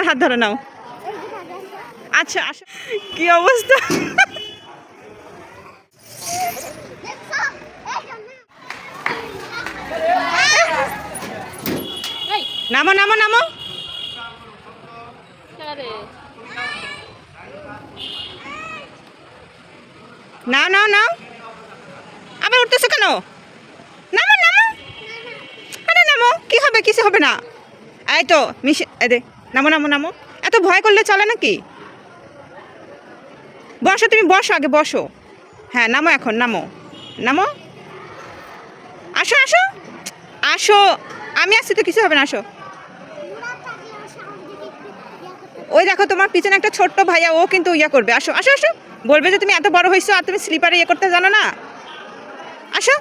হাত ধরে নাও। আচ্ছা আসো। কি অবস্থা! নামো নামো নামো। নাও নাও নাও। আবার উঠতেছো কেন? নামো নামো। আরে নামো, কি হবে? কিছু হবে না। এই তো মিশে দে। নামো নামো নামো। এত ভয় করলে চলে নাকি? বসো, তুমি বসো, আগে বসো। হ্যাঁ নামো, এখন নামো নামো। আসো আসো আসো, আমি আসছি তো, কিছু হবে না, আসো। ওই দেখো তোমার পিছনে একটা ছোট্ট ভাইয়া, ও কিন্তু ইয়া করবে। আসো আসো আসো, বলবে যে তুমি এত বড় হয়েছো আর তুমি স্লিপারে ইয়ে করতে জানো না। আসো।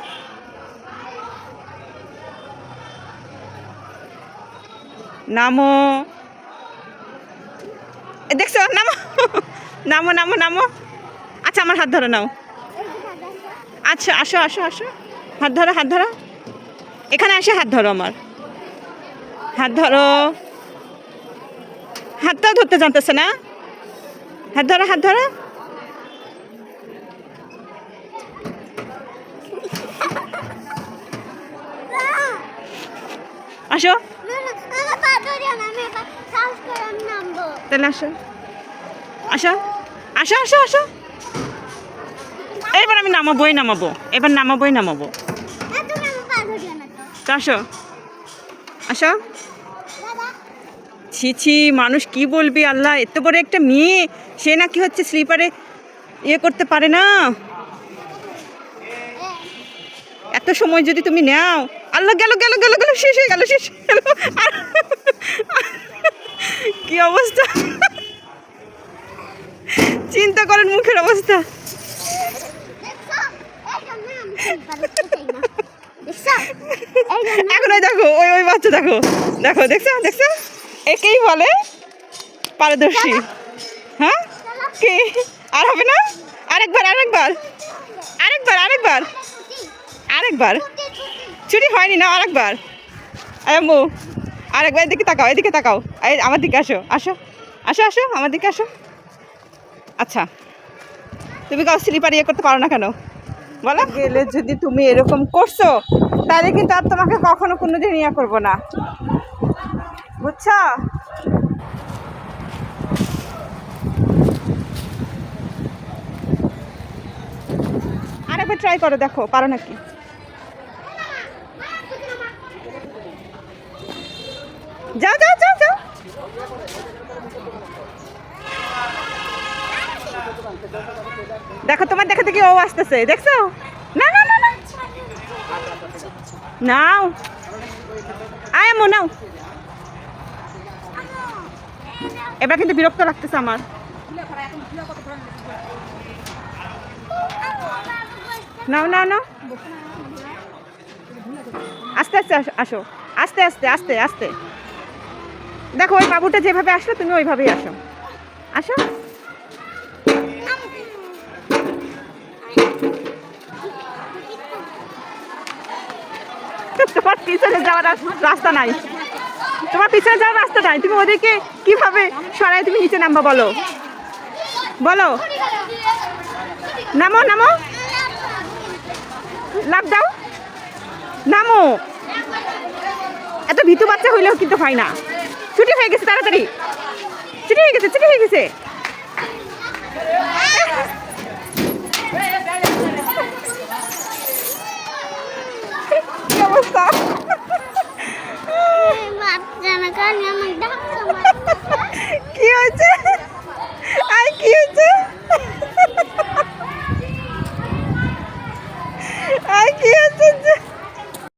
নামো, দেখছো? নামো নামো নামো নামো। আচ্ছা আমার হাত ধরে নাও। আচ্ছা আসো আসো আসো, হাত ধরো হাত ধরো। এখানে আসে হাত ধরো, আমার হাত ধরো। হাতটাও ধরতে জানতেছে না। হাত ধরো হাত ধরো। আসো তাহলে, আসো আসো আসো আসো আসো। এবার আমি নামাবোই নামাবো, এবার নামাবোই নামাবো। তো আসো আসো। ছি ছি, মানুষ কি বলবি, আল্লাহ, এত বড় একটা মেয়ে, সে নাকি হচ্ছে স্লিপারে ইয়ে করতে পারে না। এত সময় যদি তুমি নাও, আল্লাহ, গেল গেল গেল গেল, শেষ হয়ে গেল, শেষ হয়ে গেল। কি অবস্থা! চিন্তা করেন মুখের অবস্থা। এখন ওই দেখো, ওই ওই বাচ্চা দেখো, দেখো, দেখছো দেখছো, একেই বলে পারদর্শী। হ্যাঁ কি আর হবে না? আরেকবার আরেকবার আরেকবার আরেকবার আরেকবার। ছুটি হয়নি না, আরেকবার। আম্মু আরেকবার এদিকে তাকাও, এদিকে তাকাও, এই আমার দিকে আসো, আসো আসো আসো, আমার দিকে আসো। আচ্ছা, তুমি কাউ স্লিপার ইয়ে করতে পারো না কেন বলো? গেলে যদি তুমি এরকম করছো, তাহলে কিন্তু আর তোমাকে কখনো কোনোদিন ইয়ে করবো না, বুঝছো? আরেকবার ট্রাই করো, দেখো পারো নাকি। যাও যাও যাও যাও। দেখো তোমার দেখে দেখি ও আসতেছে, দেখছো? না না না না, নাও আয় আম্মু নাও। এবার কিন্তু বিরক্ত লাগতেছে আমার। নাও নাও নাও, আস্তে আস্তে আসো, আস্তে আস্তে আস্তে আস্তে। দেখো ওই বাবুটা যেভাবে আসলো, তুমি ওইভাবেই আসো, আসো। তোমার পিছনে যাওয়ার রাস্তা নাই, তোমার পিছনে যাওয়ার রাস্তা নাই, তুমি ওদেরকে কিভাবে সরাই তুমি নিচে নামবা বলো, বলো। নামো নামো, লাভ দাও, নামো। এত ভীতু বাচ্চা হইলেও কিন্তু হয় না। ছুটি হয়ে গেছে, তাড়াতাড়ি ছুটি হয়ে গেছে, ছুটি হয়ে গেছে। কি অবস্থা!